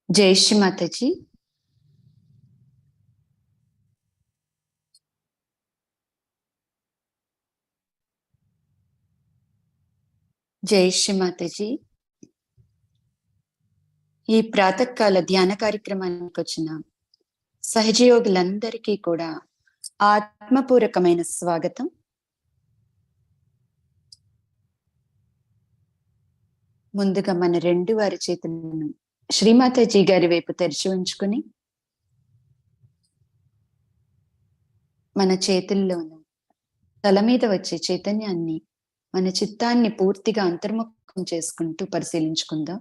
जय श्री माता जी। జై శ్రీ మాతాజీ. ఈ ప్రాతకాల ధ్యాన కార్యక్రమానికి వచ్చిన సహజయోగులందరికీ కూడా ఆత్మపూర్వకమైన స్వాగతం. ముందుగా మన రెండు వారి చేతులను శ్రీమాతాజీ గారి వైపు తెరిచి ఉంచుకుని మన చేతుల్లోనూ తల మీద వచ్చే చైతన్యాన్ని మన చిత్తాన్ని పూర్తిగా అంతర్ముఖం చేసుకుంటూ పరిశీలించుకుందాం.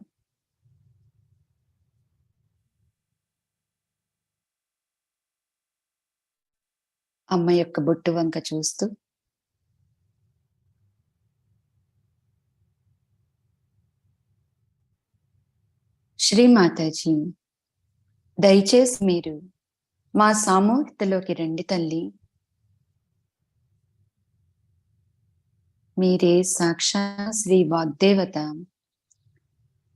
అమ్మ యొక్క బొట్టు వంక చూస్తూ శ్రీమాతాజీ, దయచేసి మీరు మా సామూహికతలోకి రండి తల్లి. మీరే సాక్షాత్ శ్రీ వాగ్దేవత,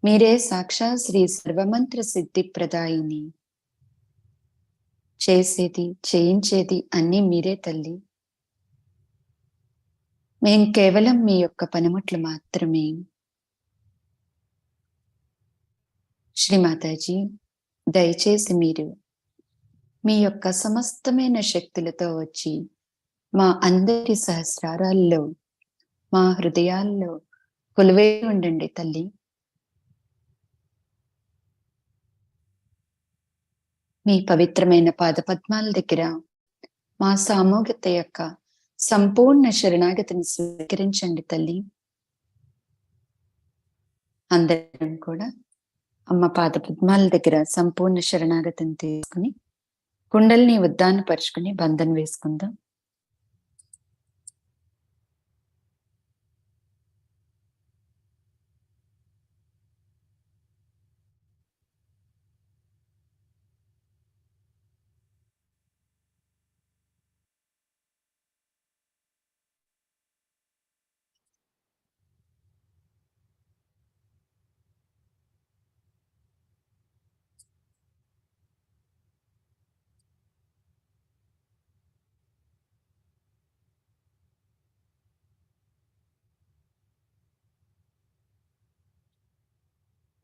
మీరే సాక్షాత్ శ్రీ సర్వమంత్ర సిద్ధి ప్రదాయిని. చేసేది చేయించేది అన్నీ మీరే తల్లి. మేం కేవలం మీ యొక్క పనిముట్లు మాత్రమే. శ్రీమాతాజీ, దయచేసి మీరు మీ యొక్క సమస్తమైన శక్తులతో వచ్చి మా అందరి సహస్రారాల్లో, మా హృదయాల్లో కొలువై ఉండండి తల్లి. మీ పవిత్రమైన పాదపద్మాల దగ్గర మా సామూహికత యొక్క సంపూర్ణ శరణాగతిని స్వీకరించండి తల్లి. అందరం కూడా అమ్మ పాదపద్మాల దగ్గర సంపూర్ణ శరణాగతిని తీసుకుని కుండల్ని ఉద్దానపరుచుకుని బంధన వేసుకుందాం.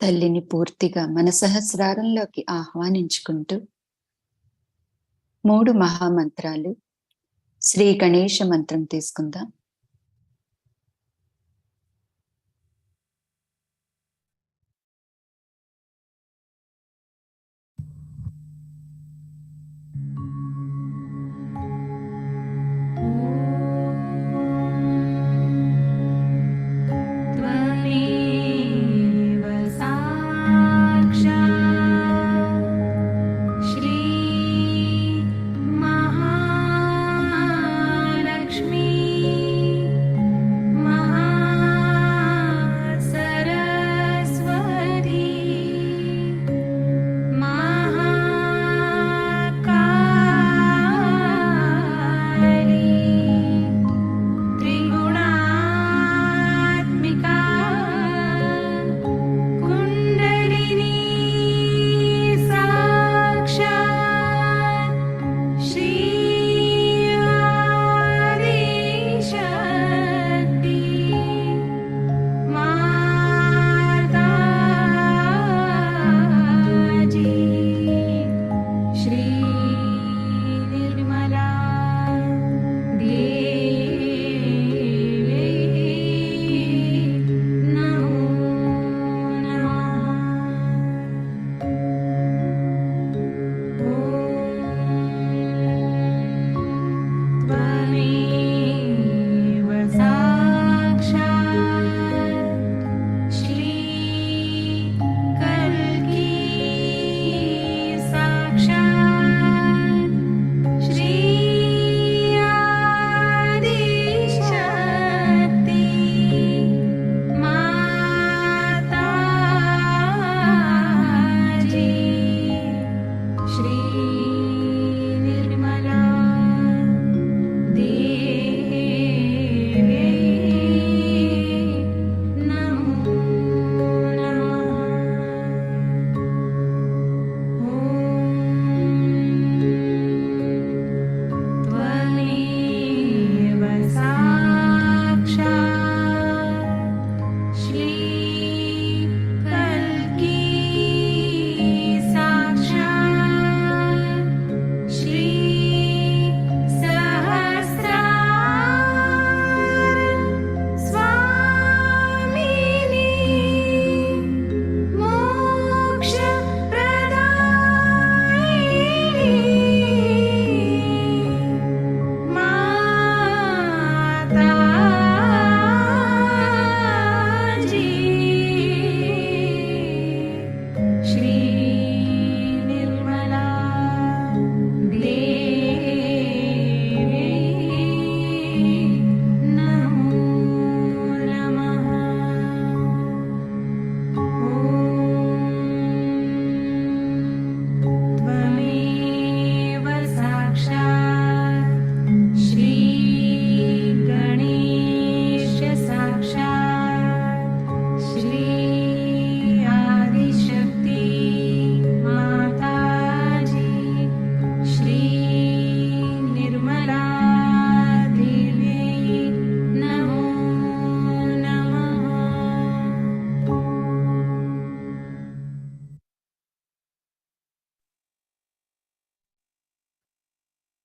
తల్లిని పూర్తిగా మన సహస్రారంలోకి ఆహ్వానించుకుంటూ 3 మహామంత్రాలు శ్రీ గణేష మంత్రం తీసుకుందాం. श्री महालक्ष्मी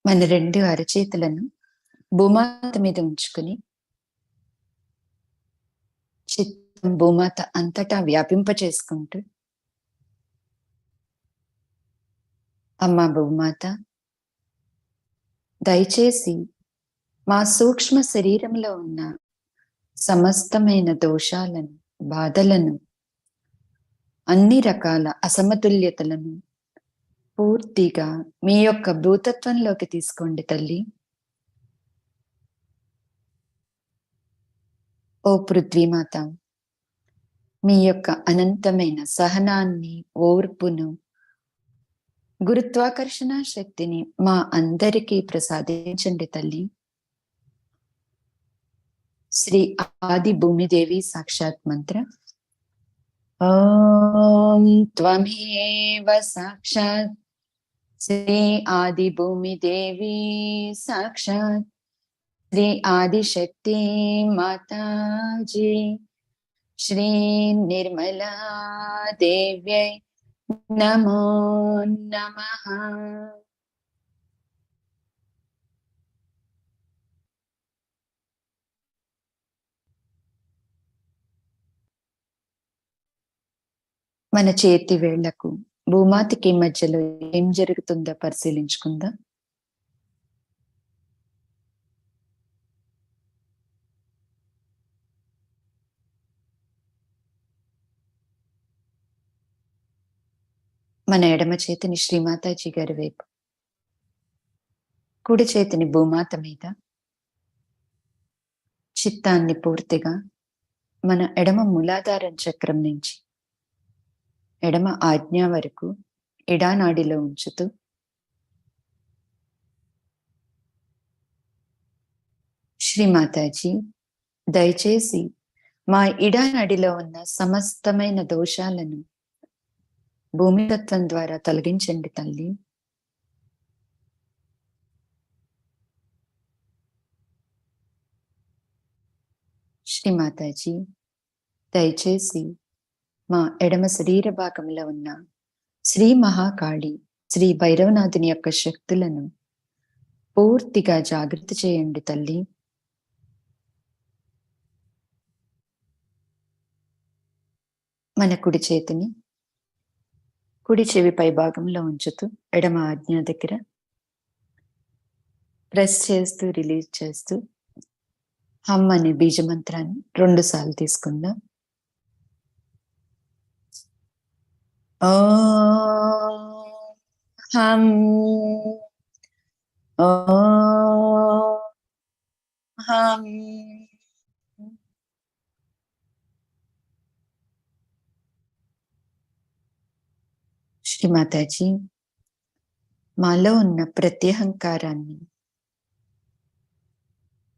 మన రెండు అరచేతులను భూమాత మీద ఉంచుకుని చిత్తం భూమాత అంతటా వ్యాపింప చేసుకుంటూ, అమ్మా భూమాత, దయచేసి మా సూక్ష్మ శరీరంలో ఉన్న సమస్తమైన దోషాలను, బాధలను, అన్ని రకాల అసమతుల్యతలను పూర్తిగా మీ యొక్క భూతత్వంలోకి తీసుకోండి తల్లి. ఓ పృథ్వీమాత, మీ యొక్క అనంతమైన సహనాన్ని, ఓర్పును, గురుత్వాకర్షణ శక్తిని మా అందరికీ ప్రసాదించండి తల్లి. శ్రీ ఆది భూమిదేవి సాక్షాత్ మంత్ర. ఓం త్వమేవ సాక్షాత్ శ్రీ ఆది భూమిదేవి సాక్షాత్ శ్రీ ఆదిశక్తి మాతాజీ శ్రీ నిర్మలా దేవ్యై నమో నమః. మన చేతి వేళ్లకు భూమాతకి మధ్యలో ఏం జరుగుతుందో పరిశీలించుకుందాం. మన ఎడమ చేతిని శ్రీమాతాజీ గారి వైపు, కుడి చేతిని భూమాత మీద, చిత్తాన్ని పూర్తిగా మన ఎడమ మూలాధారం చక్రం నుంచి ఎడమ ఆజ్ఞ వరకు ఇడానాడిలో ఉంచుతూ, శ్రీమాతాజీ, దయచేసి మా ఇడానాడిలో ఉన్న సమస్తమైన దోషాలను భూమితత్వం ద్వారా తొలగించండి తల్లి. శ్రీమాతాజీ, దయచేసి మా ఎడమ శరీర భాగంలో ఉన్న శ్రీ మహాకాళి, శ్రీ భైరవనాథుని యొక్క శక్తులను పూర్తిగా జాగృతి చేయండి తల్లి. మన కుడి చేతిని కుడి చెవి పై భాగంలో ఉంచుతూ ఎడమ ఆజ్ఞ దగ్గర ప్రెస్ చేస్తూ రిలీజ్ చేస్తూ హమ్ అనే బీజమంత్రాన్ని 2 సార్లు తీసుకుందాం. ఓం హం ఓం హం. శ్రీమాతాజీ, మాలో ఉన్న ప్రత్యహంకారాన్ని,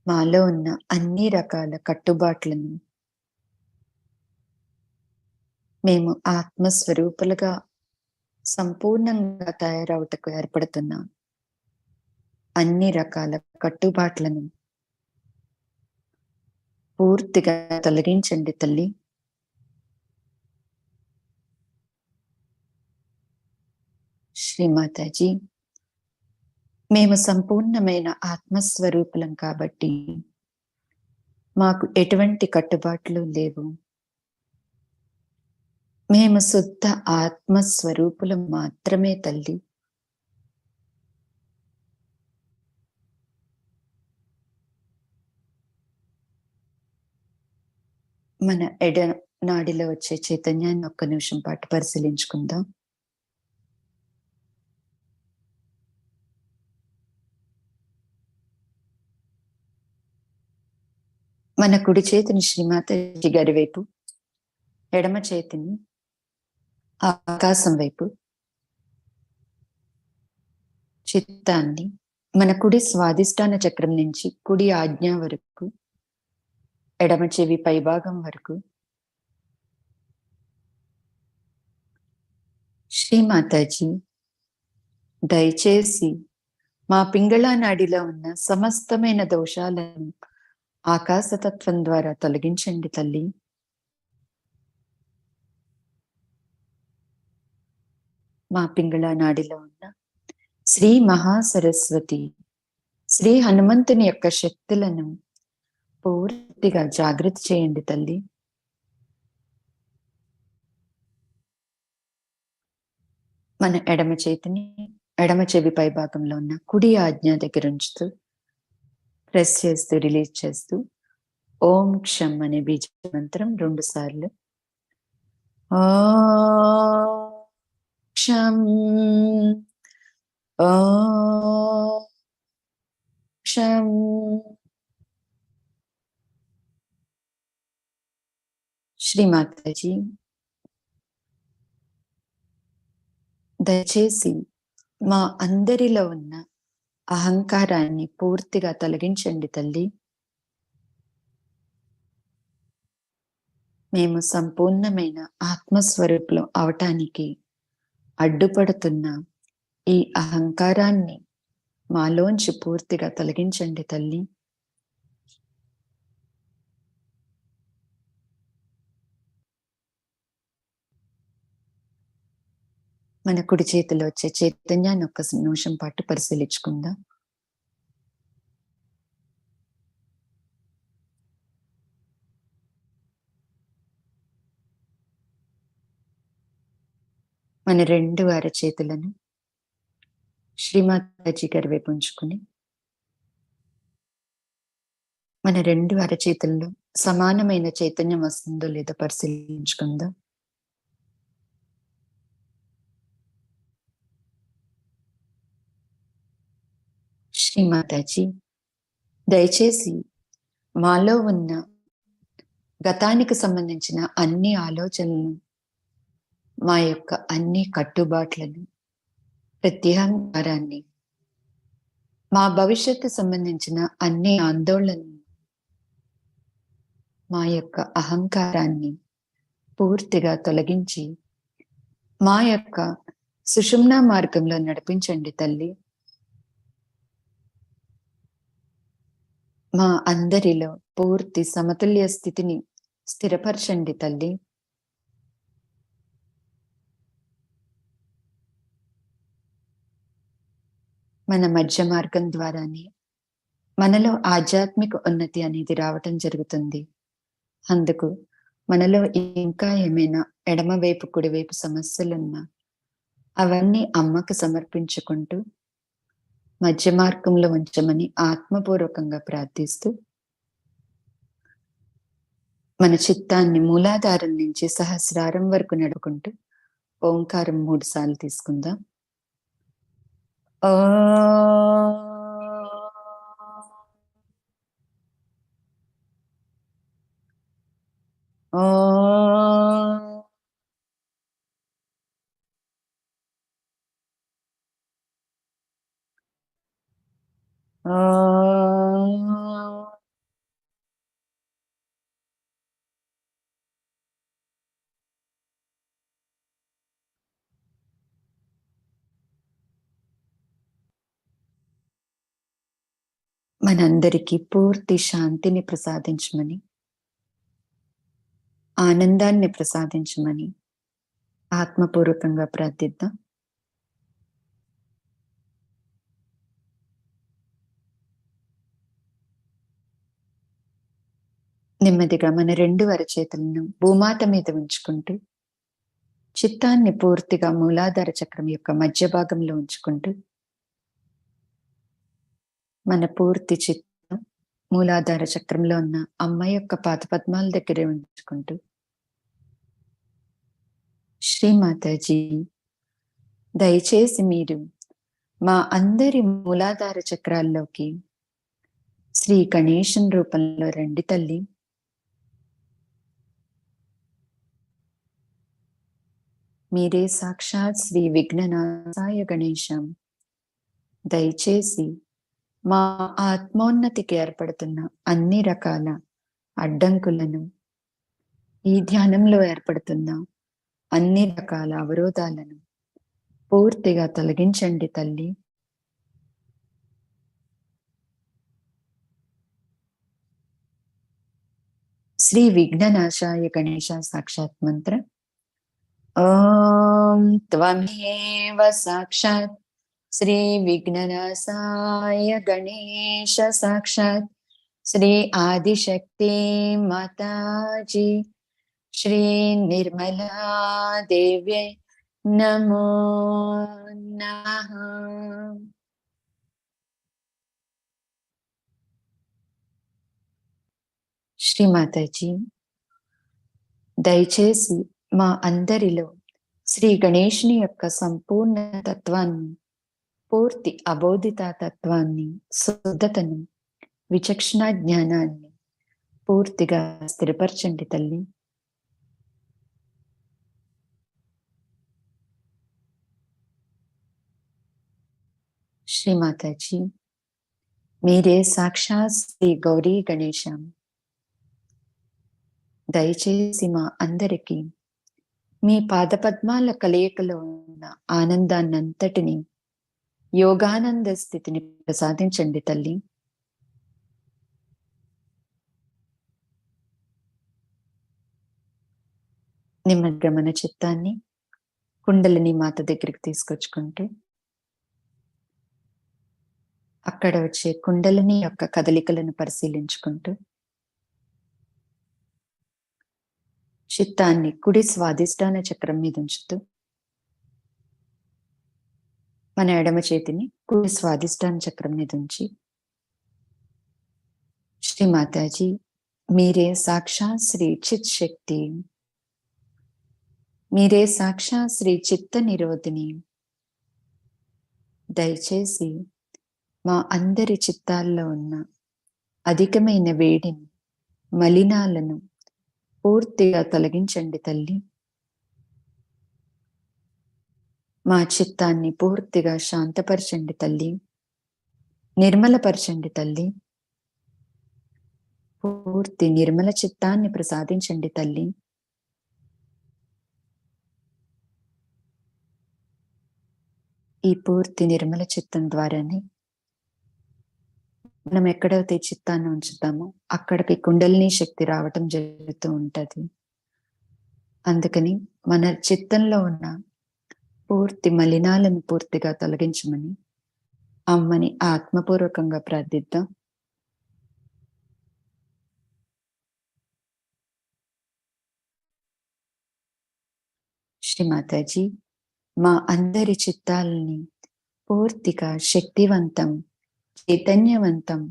మాలో ఉన్న అన్ని రకాల కట్టుబాట్లను మేము ఆత్మస్వరూపులుగా సంపూర్ణంగా తయారవుటకు ఏర్పడుతున్న అన్ని రకాల కట్టుబాట్లను పూర్తిగా తొలగించండి తల్లి. శ్రీమాతాజీ, మేము సంపూర్ణమైన ఆత్మస్వరూపులం కాబట్టి మాకు ఎటువంటి కట్టుబాట్లు లేవు. మేము శుద్ధ ఆత్మస్వరూపులం మాత్రమే తల్లి. మన ఎడ నాడిలో వచ్చే చైతన్యాన్ని 1 నిమిషం పాటు పరిశీలించుకుందాం. మన కుడి చేతిని శ్రీమాతాజీ గారి వైపు, ఎడమ చేతిని ఆకాశం వైపు, చిత్తాన్ని మన కుడి స్వాదిష్టాన చక్రం నుంచి కుడి ఆజ్ఞ వరకు, ఎడమ చెవి పైభాగం వరకు, శ్రీమాతాజీ, దయచేసి మా పింగళ నాడిలో ఉన్న సమస్తమైన దోషాలను ఆకాశతత్వం ద్వారా తొలగించండి తల్లి. మా పింగళ నాడిలో ఉన్న శ్రీ మహాసరస్వతి శ్రీ హనుమంతుని యొక్క శక్తులను పూర్తిగా జాగృతి చేయండి తల్లి. మన ఎడమ చెవి పై భాగంలో ఉన్న కుడి ఆజ్ఞ దగ్గర ఉంచుతూ ప్రెస్ చేస్తూ రిలీజ్ చేస్తూ ఓం క్షం అనే బీజ మంత్రం 2 సార్లు. ఓం క్షం ఓం క్షం. శ్రీమాతాజీ, దయచేసి మా అందరిలో ఉన్న అహంకారాన్ని పూర్తిగా తొలగించండి తల్లి. మేము సంపూర్ణమైన ఆత్మస్వరూపులు అవటానికి అడ్డుపడుతున్న ఈ అహంకారాన్ని మాలోంచి పూర్తిగా తొలగించండి తల్లి. మన కుడి చేతిలో వచ్చే చైతన్యాన్ని ఒక్క నిమిషం పాటు పరిశీలించుకుందాం. మన 2 అరచేతులను శ్రీమాతాజీ గారి వైపు ఉంచుకుని మన 2 అరచేతుల్లో సమానమైన చైతన్యం వస్తుందో లేదో పరిశీలించుకుందాం. శ్రీమాతాజీ, దయచేసి మాలో ఉన్న గతానికి సంబంధించిన అన్ని ఆలోచనలను, మా యొక్క అన్ని కట్టుబాట్లను, ప్రత్యహంకారాన్ని, మా భవిష్యత్తు సంబంధించిన అన్ని ఆందోళనలు, మా యొక్క అహంకారాన్ని పూర్తిగా తొలగించి మా యొక్క సుషుమ్నా మార్గంలో నడిపించండి తల్లి. మా అందరిలో పూర్తి సమతుల్య స్థితిని స్థిరపరచండి తల్లి. మన మధ్య మార్గం ద్వారానే మనలో ఆధ్యాత్మిక ఉన్నతి అనేది రావటం జరుగుతుంది. అందుకు మనలో ఇంకా ఏమైనా ఎడమవైపు కుడివైపు సమస్యలున్నా అవన్నీ అమ్మకు సమర్పించుకుంటూ మధ్య మార్గంలో ఉంచమని ఆత్మపూర్వకంగా ప్రార్థిస్తూ మన చిత్తాన్ని మూలాధారం నుంచి సహస్రారం వరకు నడుపుకుంటూ ఓంకారం 3 సార్లు తీసుకుందాం. మనందరికీ పూర్తి శాంతిని ప్రసాదించమని, ఆనందాన్ని ప్రసాదించమని ఆత్మపూర్వకంగా ప్రార్థిద్దాం. నెమ్మదిగా మన 2 అరచేతులను భూమాత మీద ఉంచుకుంటూ చిత్తాన్ని పూర్తిగా మూలాధార చక్రం యొక్క మధ్య భాగంలో ఉంచుకుంటూ మన పూర్తి చిత్తం మూలాధార చక్రంలో ఉన్న అమ్మ యొక్క పాదపద్మాల దగ్గరే ఉంచుకుంటూ శ్రీమాతాజీ, దయచేసి మీరు మా అందరి మూలాధార చక్రాల్లోకి శ్రీ గణేశం రూపంలో రండి తల్లి. మీరే సాక్షాత్ శ్రీ విఘ్ననాశాయ గణేశం. దయచేసి మా ఆత్మోన్నతికి ఏర్పడుతున్న అన్ని రకాల అడ్డంకులను, ఈ ధ్యానంలో ఏర్పడుతున్న అన్ని రకాల అవరోధాలను పూర్తిగా తొలగించండి తల్లి. శ్రీ విఘ్ననాశాయ గణేశ సాక్షాత్ మంత్ర ఓం త్వమేవ సాక్షాత్ శ్రీ విఘ్ననాశాయ గణేశ సాక్షాత్ శ్రీ ఆదిశక్తి మాతాజీ శ్రీ నిర్మలా దేవ్యై నమో నమః. శ్రీ మాతాజీ, దయచేసి మా అందరిలో శ్రీ గణేశుని యొక్క సంపూర్ణ తత్వాన్ని, పూర్తి అబోధిత తత్వాన్ని, శుద్ధతను, విచక్షణ జ్ఞానాన్ని పూర్తిగా స్థిరపరచండి తల్లి. శ్రీ మాతాజీ, మీరే సాక్షాత్ శ్రీ గౌరీ గణేశం. దయచేసి మా అందరికీ మీ పాదపద్మాల కలయికలో ఉన్న ఆనందాన్నంతటిని, యోగానంద స్థితిని ప్రసాదించండి తల్లి. నిమ్మగా మన చిత్తాన్ని కుండలిని మాత దగ్గరికి తీసుకొచ్చుకుంటూ, అక్కడ వచ్చే కుండలిని యొక్క కదలికలను పరిశీలించుకుంటూ, చిత్తాన్ని కుడి స్వాదిష్టాన చక్రం మీద ఉంచుతూ, మన ఎడమ చేతిని కుడి స్వాదిష్టాన చక్రం మీద ఉంచి, శ్రీ మాతాజీ, మీరే సాక్షాత్ శ్రీ చిత్ శక్తి, మీరే సాక్షాత్ శ్రీ చిత్త నిరోధిని. దయచేసి మా అందరి చిత్తాల్లో ఉన్న అధికమైన వేడిని, మలినాలను పూర్తిగా తొలగించండి తల్లి. మా చిత్తాన్ని పూర్తిగా శాంతపరచండి తల్లి, నిర్మలపరచండి తల్లి. పూర్తి నిర్మల చిత్తాన్ని ప్రసాదించండి తల్లి. ఈ పూర్తి నిర్మల చిత్తం ద్వారానే మనం ఎక్కడైతే చిత్తాన్ని ఉంచుతామో అక్కడికి కుండలిని శక్తి రావటం జరుగుతూ ఉంటది. అందుకని మన చిత్తంలో ఉన్న పూర్తి మలినాలను పూర్తిగా తొలగించమని అమ్మని ఆత్మపూర్వకంగా ప్రార్థిద్దాం. శ్రీ మాతాజీ, మా అందరి చిత్తాలని పూర్తిగా శక్తివంతం, చైతన్యవంతం,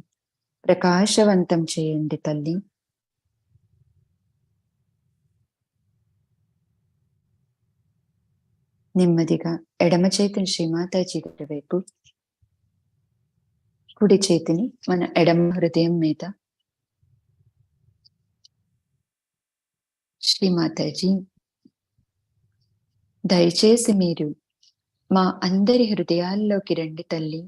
ప్రకాశవంతం చేయండి తల్లి. నెమ్మదిగా ఎడమ చేతిని శ్రీ మాతాజీ గారి వైపు, కుడి చేతిని మన ఎడమ హృదయం మీద. శ్రీ మాతాజీ, దయచేసి మీరు మా అందరి హృదయాల్లోకి రండి తల్లి.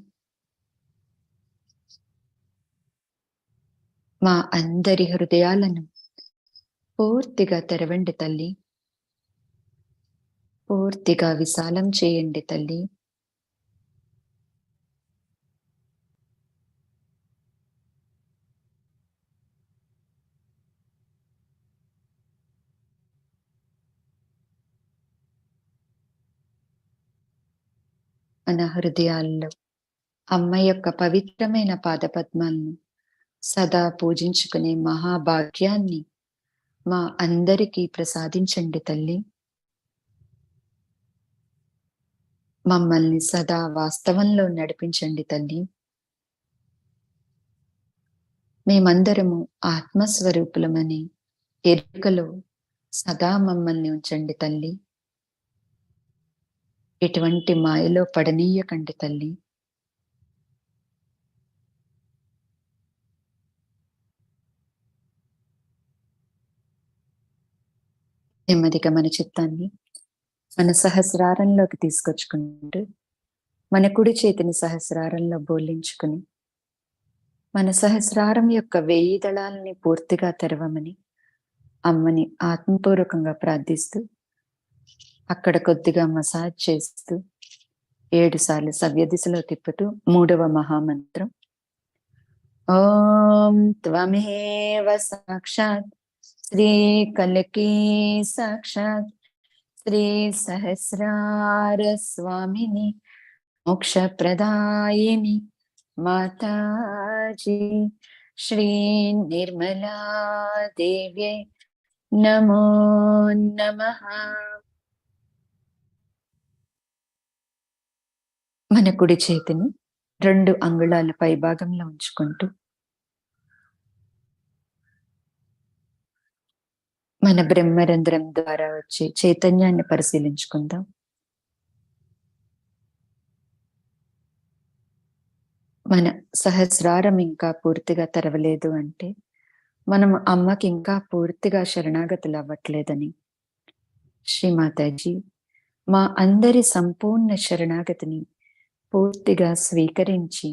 మా అందరి హృదయాలను పూర్తిగా తెరవండి తల్లి. పూర్తిగా విశాలం చేయండి తల్లి. మన హృదయాల్లో అమ్మ యొక్క పవిత్రమైన పాదపద్మాలను సదా పూజించుకునే మహాభాగ్యాన్ని మా అందరికీ ప్రసాదించండి తల్లి. మమ్మల్ని సదా వాస్తవంలో నడిపించండి తల్లి. మేమందరము ఆత్మస్వరూపులమని ఎరుకలో సదా మమ్మల్ని ఉంచండి తల్లి. ఎటువంటి మాయలో పడనీయకండి తల్లి. నెమ్మదిగా మన చిత్తాన్ని మన సహస్రారంలోకి తీసుకొచ్చుకుంటూ, మన కుడి చేతిని సహస్రారంలో బోలించుకుని, మన సహస్రారం యొక్క 1000 దళాలని పూర్తిగా తెరవమని అమ్మని ఆత్మపూర్వకంగా ప్రార్థిస్తూ, అక్కడ కొద్దిగా మసాజ్ చేస్తూ 7 సార్లు సవ్య దిశలో తిప్పుతూ 3వ మహామంత్రం, ఓం త్వమేవ సాక్షాత్ శ్రీ కలకీ సాక్షాత్ శ్రీ సహస్రార స్వామిని मोक्षप्रदायिनि माताजी श्री निर्मला देव्यै नमो नमः. మన కుడి చేతిని 2 అంగుళాల పై భాగంలో ఉంచుకుంటూ మన బ్రహ్మరంధ్రం ద్వారా వచ్చే చైతన్యాన్ని పరిశీలించుకుందాం. మన సహస్రారం ఇంకా పూర్తిగా తెరవలేదు అంటే మనం అమ్మకి ఇంకా పూర్తిగా శరణాగతులు అవ్వట్లేదని. శ్రీమాతాజీ మా అందరి సంపూర్ణ శరణాగతిని పూర్తిగా స్వీకరించి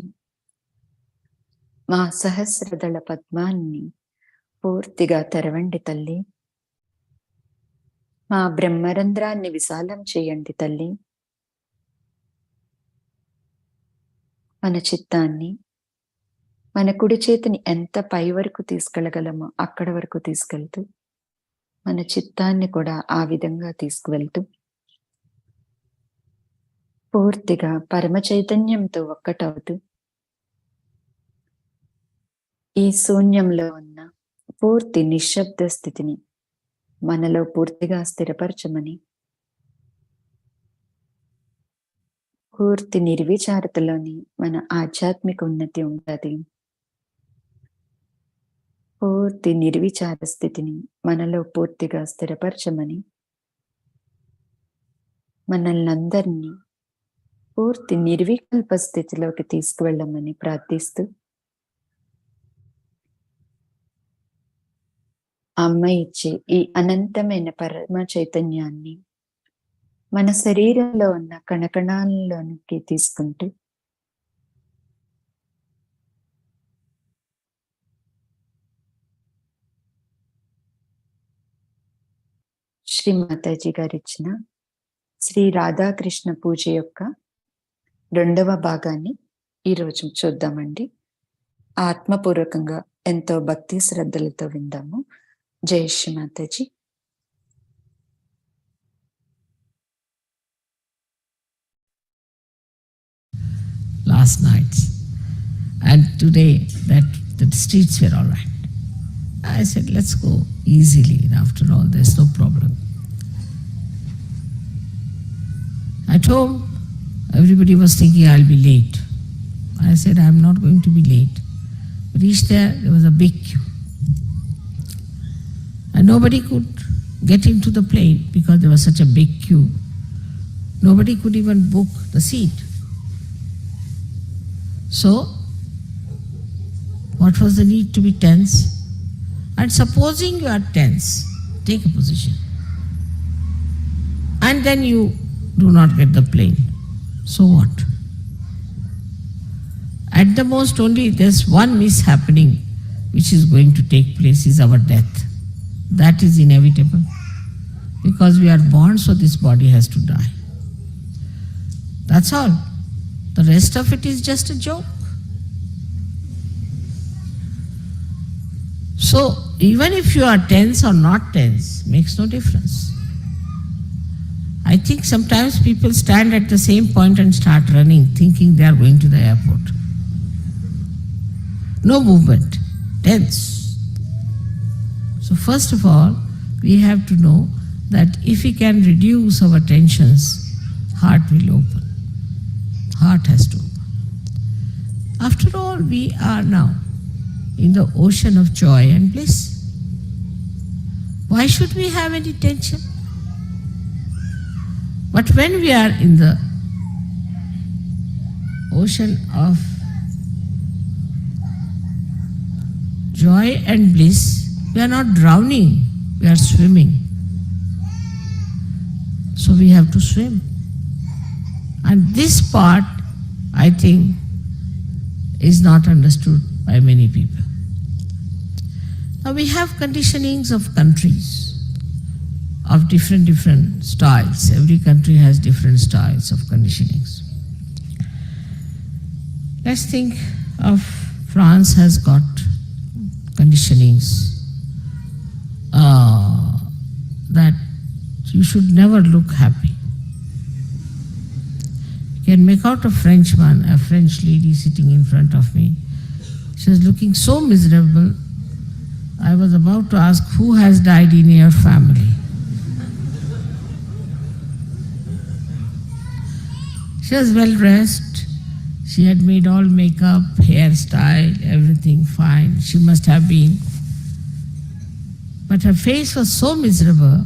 మా సహస్రదళ పద్మాన్ని పూర్తిగా తెరవండి తల్లి. మా బ్రహ్మరంధ్రాన్ని విశాలం చేయండి తల్లి. మన చిత్తాన్ని మన కుడి చేతిని ఎంత పై వరకు తీసుకెళ్ళగలమో అక్కడ వరకు తీసుకెళ్తూ మన చిత్తాన్ని కూడా ఆ విధంగా తీసుకువెళ్తూ పూర్తిగా పరమ చైతన్యంతో ఒక్కటవుతూ ఈ శూన్యంలో ఉన్న పూర్తి నిశ్శబ్ద స్థితిని మనలో పూర్తిగా స్థిరపరచమని, పూర్తి నిర్విచారతలోని మన ఆధ్యాత్మిక ఉన్నతి ఉంటుంది. పూర్తి నిర్విచార స్థితిని మనలో పూర్తిగా స్థిరపరచమని, మనల్ని అందరినీ పూర్తి నిర్వికల్ప స్థితిలోకి తీసుకువెళ్ళమని ప్రార్థిస్తూ అమ్మ ఇచ్చే ఈ అనంతమైన పరమ చైతన్యాన్ని మన శరీరంలో ఉన్న కణకణాల్లోనికి తీసుకుంటూ శ్రీ మాతాజీ గారు ఇచ్చిన శ్రీ రాధాకృష్ణ పూజ యొక్క 2వ భాగాన్ని ఈరోజు చూద్దామండి. ఆత్మపూర్వకంగా ఎంతో భక్తి శ్రద్ధలతో విందాము. జై Shri Mataji. Last night, and today that the streets were all right. I said, let's go easily. After all, there's no problem. At home, everybody was thinking I'll be late. I said, I'm not going to be late. Reached there was a big queue. And nobody could get into the plane because there was such a big queue. Nobody could even book the seat. So, what was the need to be tense? And supposing you are tense, take a position. And then you do not get the plane. So what? At the most only there's one mishappening which is going to take place is our death. That is inevitable. Because we are born, so this body has to die. That's all. The rest of it is just a joke. So, even if you are tense or not tense, makes no difference. I think sometimes people stand at the same point and start running, thinking they are going to the airport. No movement, tense. So, first of all, we have to know that if we can reduce our tensions, heart will open. Heart has to open. After all, we are now in the ocean of joy and bliss. Why should we have any tension? But when we are in the ocean of joy and bliss, we are not drowning, we are swimming. So we have to swim. And this part, I think, is not understood by many people. Now we have conditionings of countries of different styles. Every country has different styles of conditionings. Let's think of France has got conditionings that you should never look happy. You can make out a Frenchman, a French lady sitting in front of me. She was looking so miserable. I was about to ask, who has died in your family? She was well dressed. She had made all makeup, hairstyle, everything fine. She must have been. But her face was so miserable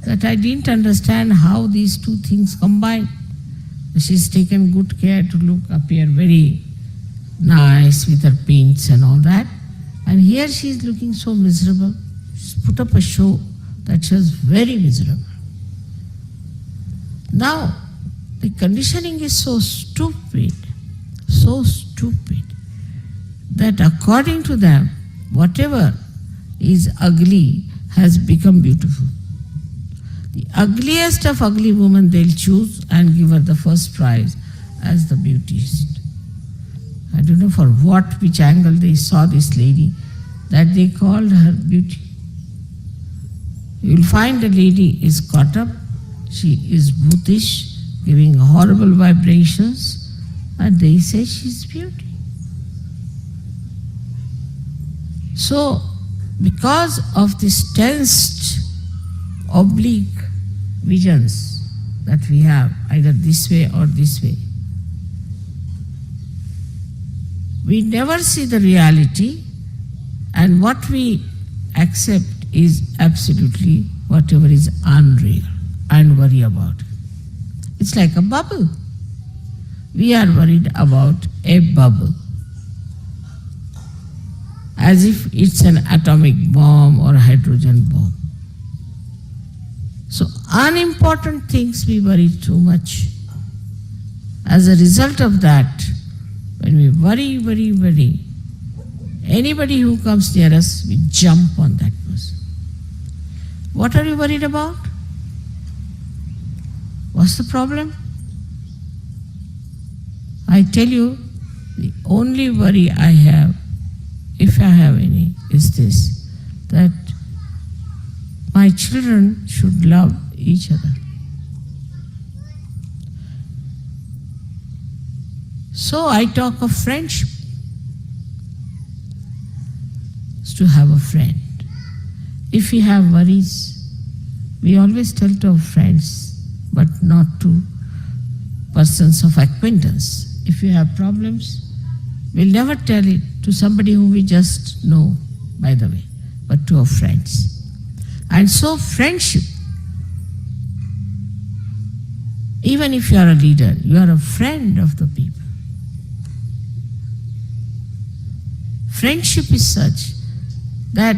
that I didn't understand how these two things combine. She's taken good care to appear very nice with her paints and all that. And here she is looking so miserable. She's put up a show that she was very miserable. Now, the conditioning is so stupid, that according to them, whatever is ugly has become beautiful. The ugliest of ugly women they'll choose and give her the first prize as the beautiest. I don't know for which angle they saw this lady, that they called her beauty. You'll find the lady is caught up, she is bhutish, giving horrible vibrations, and they say she's beauty. So, because of these tensed, oblique visions that we have, either this way or this way, we never see the reality, and what we accept is absolutely whatever is unreal and worry about. It's like a bubble. We are worried about a bubble, as if it's an atomic bomb or a hydrogen bomb. So unimportant things we worry too much. As a result of that, when we worry, anybody who comes near us, we jump on that person. What are you worried about? What's the problem? I tell you, the only worry I have, if I have any, is this, that my children should love each other. So I talk of friendship. It's to have a friend. If we have worries, we always tell to our friends, but not to persons of acquaintance. If we have problems, we'll never tell it to somebody whom we just know, by the way, but to our friends. And so friendship, even if you are a leader, you are a friend of the people. Friendship is such that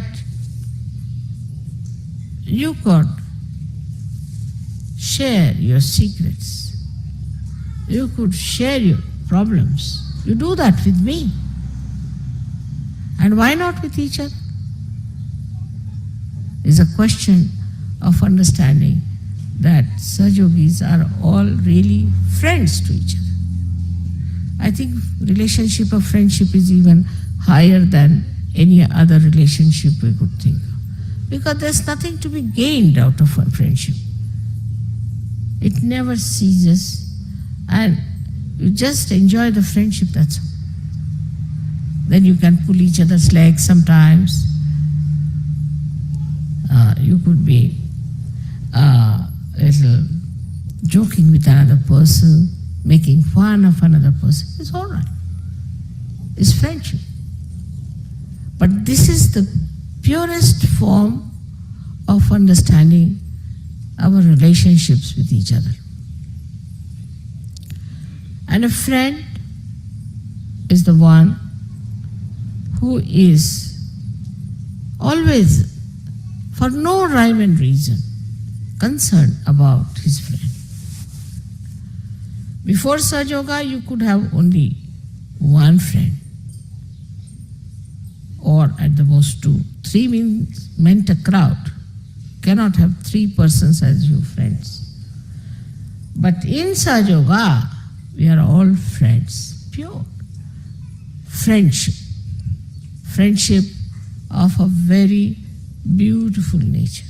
you could share your secrets. You could share your problems. You do that with me. And why not with each other? It's a question of understanding that Sahajogis are all really friends to each other. I think relationship of friendship is even higher than any other relationship we could think of. Because there's nothing to be gained out of a friendship. It never ceases, and you just enjoy the friendship, that's all. Then you can pull each other's legs sometimes. You could be a little joking with another person, making fun of another person. It's all right. It's friendship. But this is the purest form of understanding our relationships with each other. And a friend is the one who is always, for no rhyme and reason, concerned about his friend. Before Sahaja Yoga, you could have only one friend, or at the most two. Three meant a crowd. Cannot have three persons as your friends. But in Sahaja Yoga, we are all friends, pure. Friendship. Friendship of a very beautiful nature.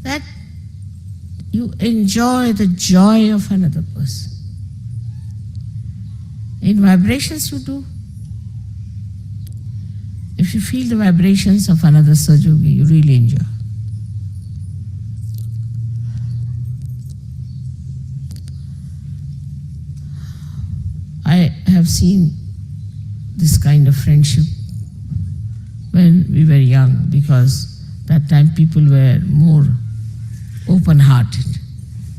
That you enjoy the joy of another person. In vibrations you do. If you feel the vibrations of another Sahaja, you really enjoy. I have seen this kind of friendship when we were young, because that time people were more open-hearted,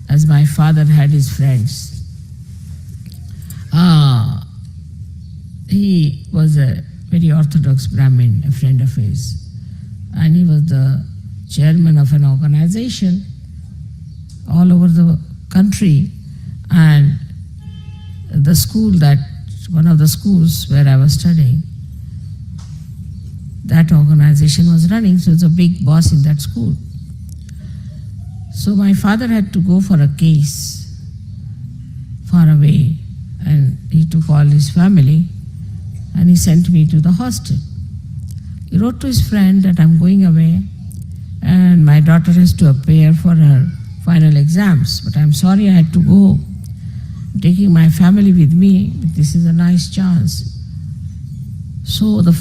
as my father had his friends. He was a very orthodox Brahmin, a friend of his, and he was the chairman of an organization all over the country, and the school that, one of the schools where I was studying, that organization was running, so he was a big boss in that school. So my father had to go for a case far away, and he took all his family and he sent me to the hostel. He wrote to his friend that I'm going away and my daughter has to appear for her final exams, but I'm sorry I had to go. I'm taking my family with me, but this is a nice chance. So the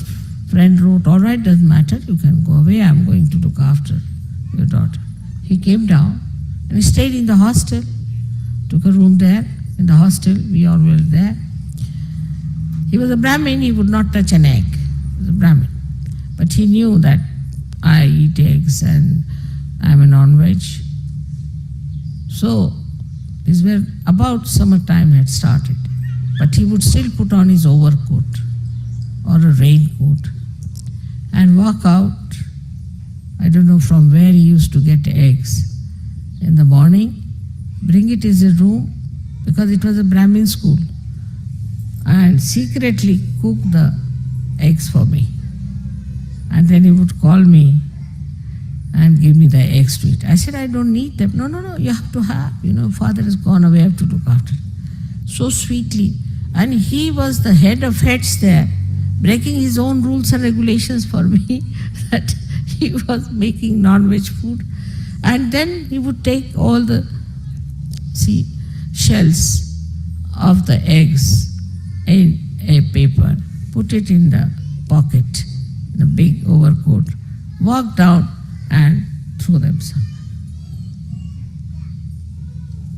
friend wrote, all right, doesn't matter, you can go away, I'm going to look after your daughter. He came down and he stayed in the hostel, took a room there in the hostel, we all were there. He was a Brahmin, he would not touch an egg. He was a Brahmin. But he knew that I eat eggs and I'm a non-veg. So, this were about summertime had started. But he would still put on his overcoat or a raincoat and walk out. I don't know from where he used to get eggs in the morning, bring it in his room, because it was a Brahmin school, and secretly cook the eggs for me. And then he would call me and give me the eggs to eat. I said, I don't need them. No, you have to have. Father has gone away, I have to look after. So sweetly. And he was the head of heads there, breaking his own rules and regulations for me, that he was making non-veg food. And then he would take all the, shells of the eggs in a paper, put it in the pocket, in a big overcoat, walk down and throw them somewhere.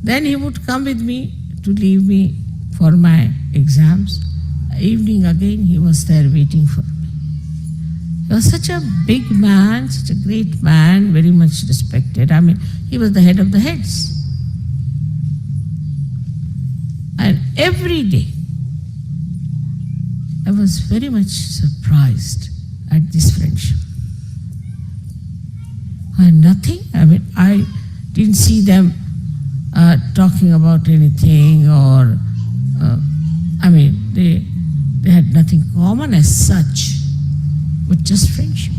Then he would come with me to leave me for my exams. Evening again he was there waiting for me. He was such a big man, such a great man, very much respected. He was the head of the heads. And every day I was very much surprised at this friendship. And nothing, I didn't see them talking about anything, or, they had nothing common as such, but just friendship.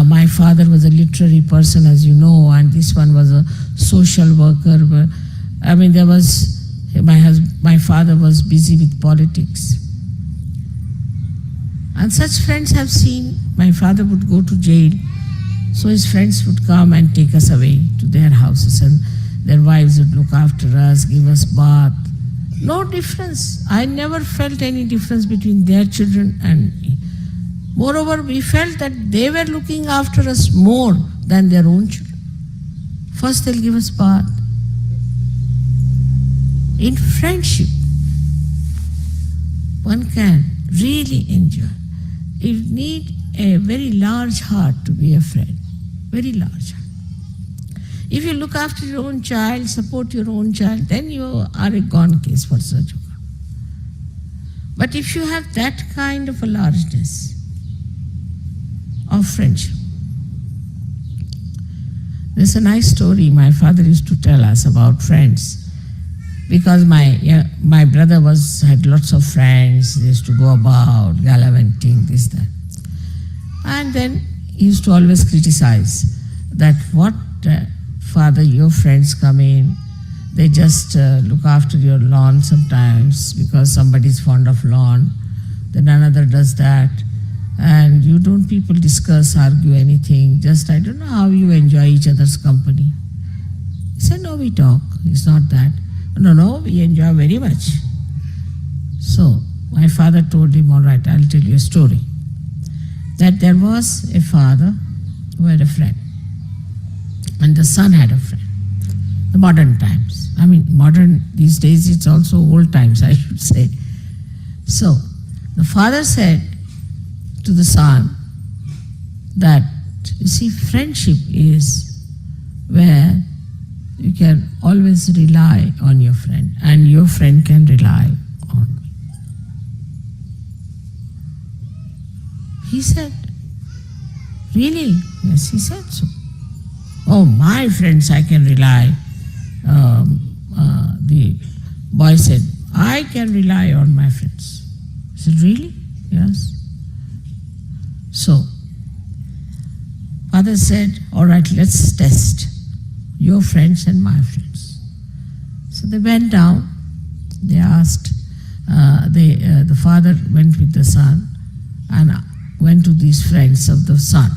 My father was a literary person, as you know, and this one was a social worker. My father was busy with politics. And such friends have seen, my father would go to jail, so his friends would come and take us away to their houses, and their wives would look after us, give us bath. No difference. I never felt any difference between their children and me. Moreover, we felt that they were looking after us more than their own children. First they'll give us bath. In friendship, one can really enjoy. You need a very large heart to be a friend. Very large heart. If you look after your own child, support your own child, then you are a gone case for Sahaja. But if you have that kind of a largeness of friendship, there's a nice story my father used to tell us about friends. Because my brother had lots of friends, they used to go about, gallivanting, this, that. And then he used to always criticize that father, your friends come in, they just look after your lawn sometimes because somebody's fond of lawn, then another does that, and you don't people discuss, argue anything, just I don't know how you enjoy each other's company. He said, no, we talk, it's not that. No, we enjoy very much. father told him, all right, I'll tell you a story. That there was a father who had a friend, and the son had a friend. The modern times. I mean, modern these days, it's also old times, I should say. So, the father said to the son that, you see, friendship is where you can always rely on your friend, and your friend can rely on me. He said, really? Yes, he said so. Oh, my friends, I can rely. The boy said, I can rely on my friends. He said, really? Yes. So, father said, all right, let's test your friends and my friends. So they went down, they asked, the father went with the son and went to these friends of the son.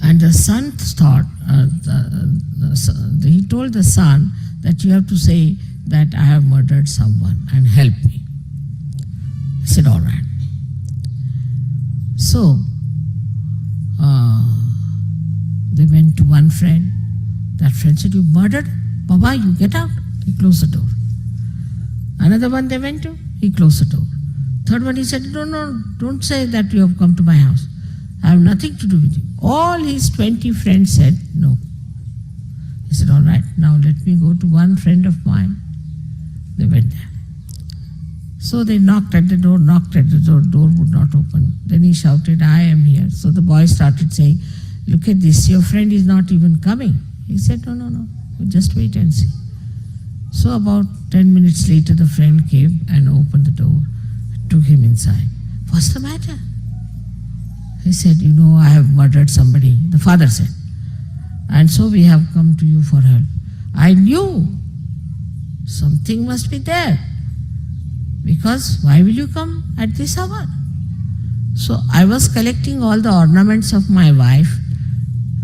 And the son thought, he told the son that you have to say that I have murdered someone and help me. He said, all right. So, they went to one friend. That friend said, you murdered? Baba, you get out. He closed the door. Another one they went to, he closed the door. Third one, he said, no, don't say that you have come to my house. I have nothing to do with you. All his 20 friends said no. He said, all right, now let me go to one friend of mine. They went there. So they knocked at the door, door would not open. Then he shouted, I am here. So the boy started saying, look at this, your friend is not even coming. He said, no, just wait and see. So about 10 minutes later, the friend came and opened the door, took him inside. What's the matter? He said, I have murdered somebody. The father said, and so we have come to you for help. I knew something must be there. Because why will you come at this hour? So I was collecting all the ornaments of my wife.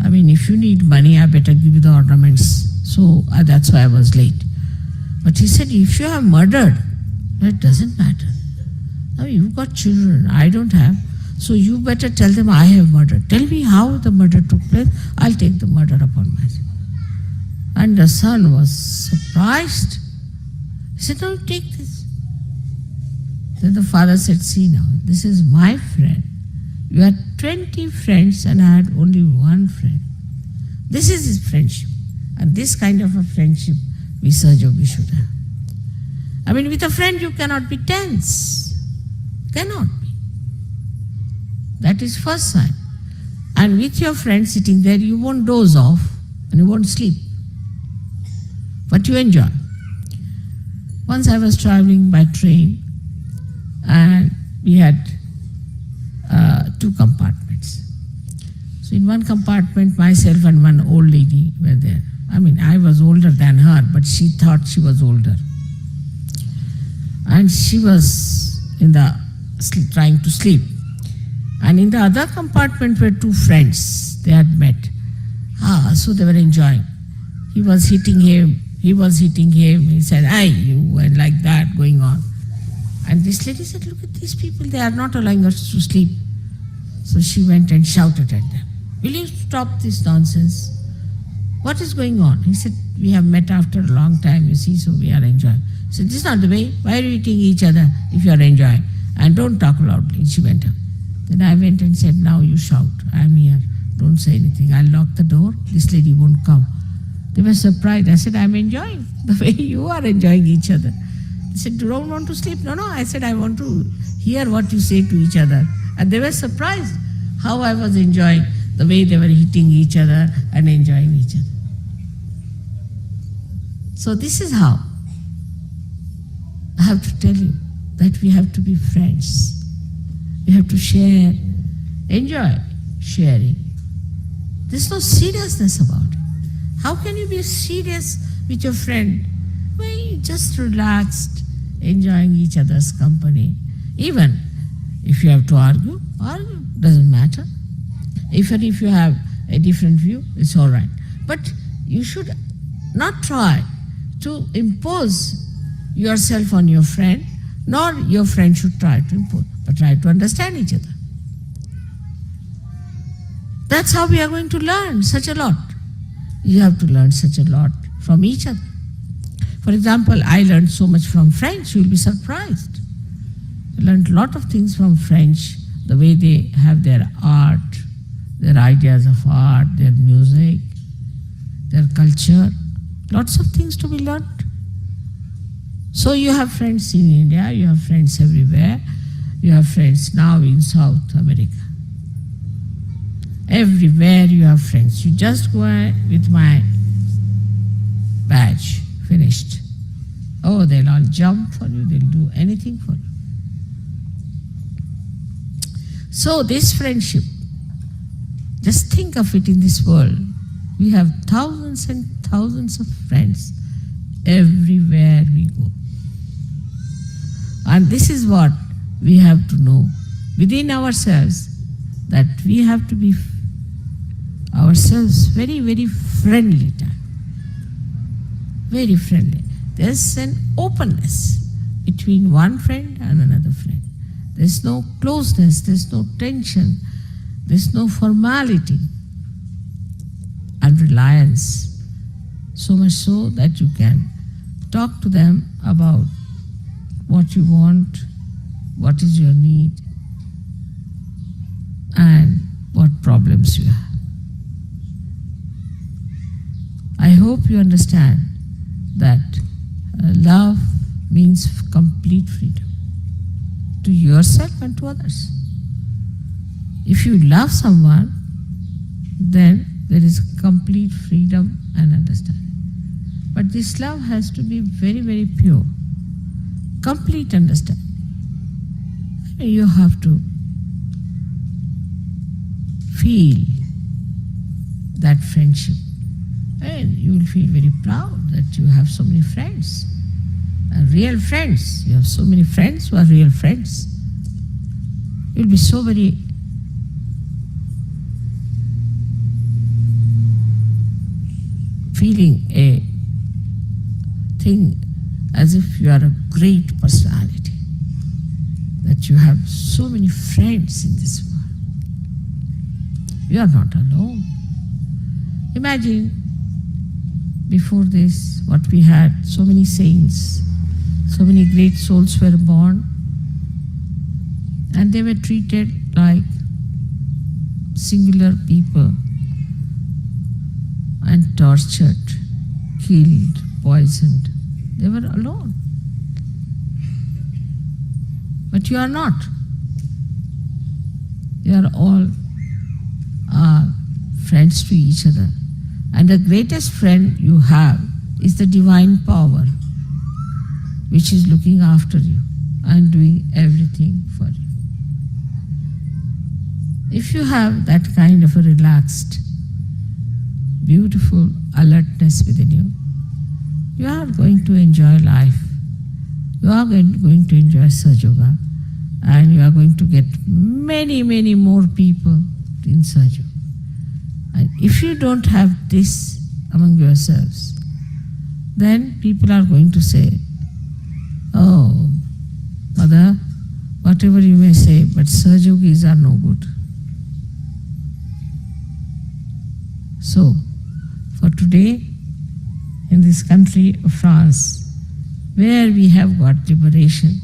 I mean, if you need money, I better give you the ornaments. So that's why I was late. But he said, if you have murdered, it doesn't matter. Now you've got children, I don't have. So you better tell them I have murdered. Tell me how the murder took place. I'll take the murder upon myself. And the son was surprised. He said, no, take this. Then the father said, see now, this is my friend. You had 20 friends and I had only one friend. This is his friendship. And this kind of a friendship we Sahaja we should have. I mean, with a friend you cannot be tense. Cannot be. That is first sign. And with your friend sitting there, you won't doze off and you won't sleep. But you enjoy. Once I was traveling by train and we had 2 compartments. So in one compartment, myself and one old lady were there. I mean, I was older than her, but she thought she was older. And she was trying to sleep. And in the other compartment were 2 friends. They had met. So they were enjoying. He was hitting him. He said, hey, you, and like that going on. And this lady said, look at these people. They are not allowing us to sleep. So she went and shouted at them. Will you stop this nonsense? What is going on? He said, we have met after a long time, you see, so we are enjoying. He said, this is not the way. Why are you eating each other if you are enjoying? And don't talk loudly. She went out. Then I went and said, now you shout. I am here. Don't say anything. I'll lock the door. This lady won't come. They were surprised. I said, I'm enjoying the way you are enjoying each other. They said, you don't want to sleep? No. I said, I want to hear what you say to each other. And they were surprised how I was enjoying the way they were hitting each other and enjoying each other. So this is how I have to tell you that we have to be friends. We have to share, enjoy sharing. There's no seriousness about it. How can you be serious with your friend when you just relaxed, enjoying each other's company? Even if you have to argue, doesn't matter. Even if you have a different view, it's all right. But you should not try to impose yourself on your friend nor your friend should try to impose, but try to understand each other. That's how we are going to learn such a lot. You have to learn such a lot from each other. For example, I learned so much from French, you will be surprised. I learned a lot of things from French, the way they have their art, their ideas of art, their music, their culture, lots of things to be learned. So you have friends in India, you have friends everywhere, you have friends now in South America. Everywhere you have friends. You just go with my badge, finished. Oh, they'll all jump for you, they'll do anything for you. So this friendship, just think of it in this world. We have thousands and thousands of friends everywhere we go. And this is what we have to know within ourselves, that we have to be ourselves very, very friendly time. Very friendly. There's an openness between one friend and another friend. There's no closeness, there's no tension, there's no formality and reliance. So much so that you can talk to them about what you want, what is your need, and what problems you have. I hope you understand that love means complete freedom to yourself and to others. If you love someone, then there is complete freedom and understanding. But this love has to be very, very pure, complete understanding. You have to feel that friendship, and you will feel very proud that you have so many friends, real friends. You have so many friends who are real friends. You will be so very feeling a thing as if you are a great personality, that you have so many friends in this world. You are not alone. Imagine before this what we had, so many saints, so many great souls were born, and they were treated like singular people and tortured, killed, poisoned. They were alone. But you are not. You are all friends to each other. And the greatest friend you have is the divine power, which is looking after you and doing everything for you. If you have that kind of a relaxed, beautiful alertness within you, you are going to enjoy life. You are going to enjoy Sahaja, and you are going to get many, many more people in Sahaja. And if you don't have this among yourselves, then people are going to say, oh, Mother, whatever you may say, but Sahajogis are no good. So, for today, in this country of France, where we have got liberation,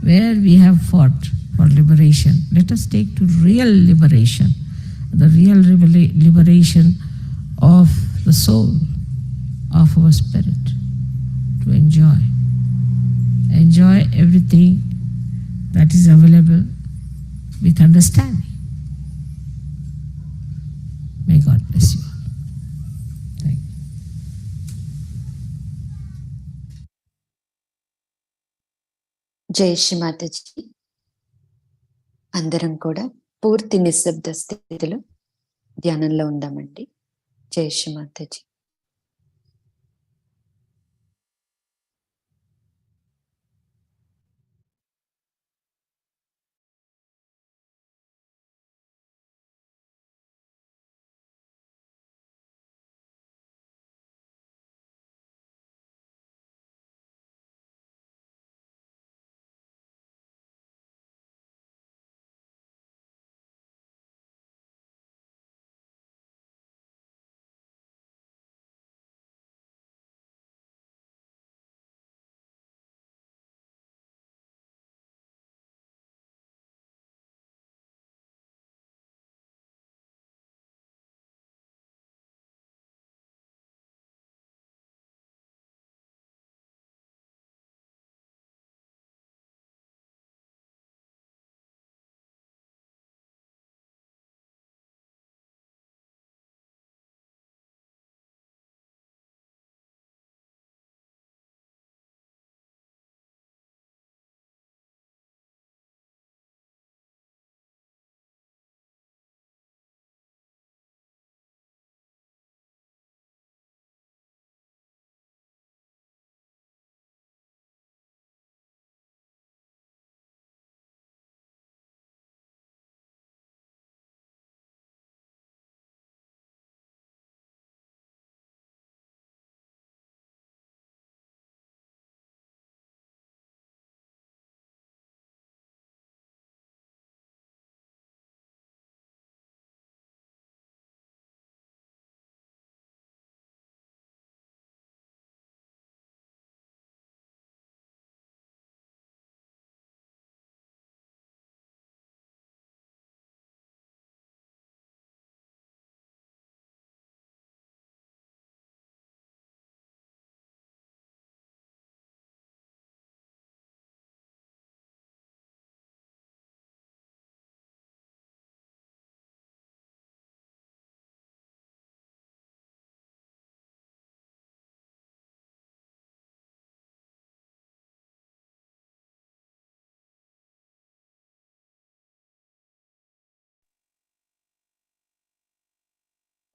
where we have fought for liberation, let us take to real liberation, the real liberation of the soul, of our spirit, to enjoy. Enjoy everything that is available with understanding. May God bless you all. Thank you. జై శ్రీ మాతాజీ. అందరం కూడా పూర్తి నిశ్శబ్ద స్థితిలో ధ్యానంలో ఉందామండి. జై శ్రీ మాతాజీ.